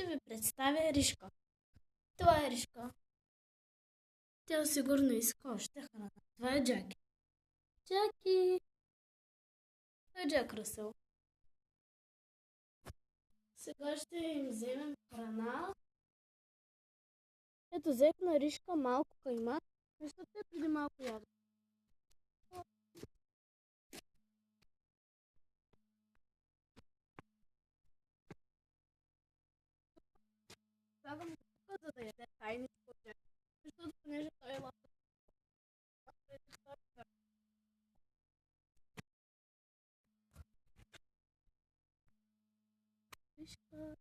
ще ви представя Ришка. Това е Ришка. Тя сигурно иска още храна. Това е Джаки. Джаки! Това е Джак Ръсъл. Сега ще им вземем храна. Ето, взех на Ришка малко кайма, защото те преди малко ядат. Слагам го тук, за да яде тайничко от Джаки. Защото понеже той е лапа. Ришка.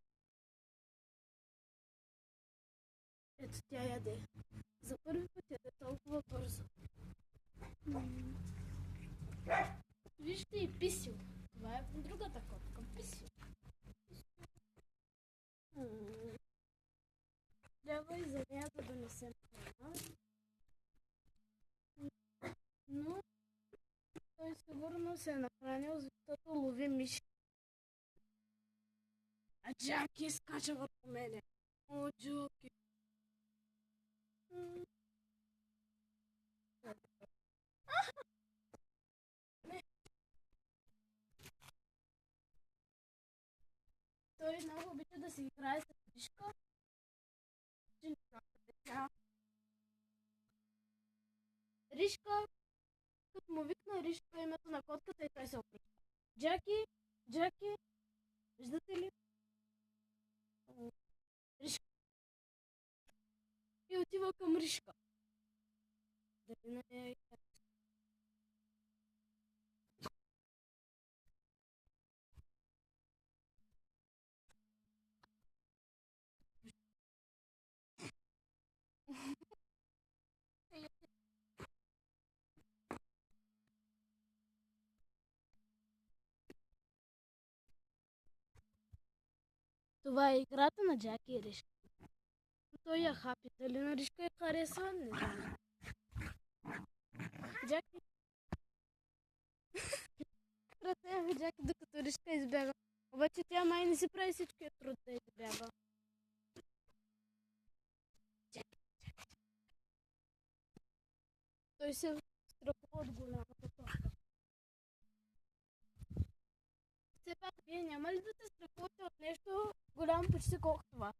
Ето, тя яде. За първи път яде толкова бързо. Вижте и Писю. Това е другата котка. Писю. Трябва и за нея да донесем храна. Но той сигурно се е нахранил, защото лови мишки. А Джаки скача върху мене. О, Джаки. Той много обича да си играе с Ришка. Ришка, като му викна Ришка името на котката и той се обръща. Джаки, Джаки, виждате ли? Ришка. И отива към Ришка. Дали не е... Това е играта на Джаки и Ришка. Той я хапи. Дали на Ришка я харесва? Не знам. Джаки. Разсеяме Джаки, докато Ришка избяга. Обаче тя май не си прави всичкия труд да избяга. Джаки. Той се страхува от голямата котка. Все пак, вие няма ли да се страхувате от нещо голямо почти колко това?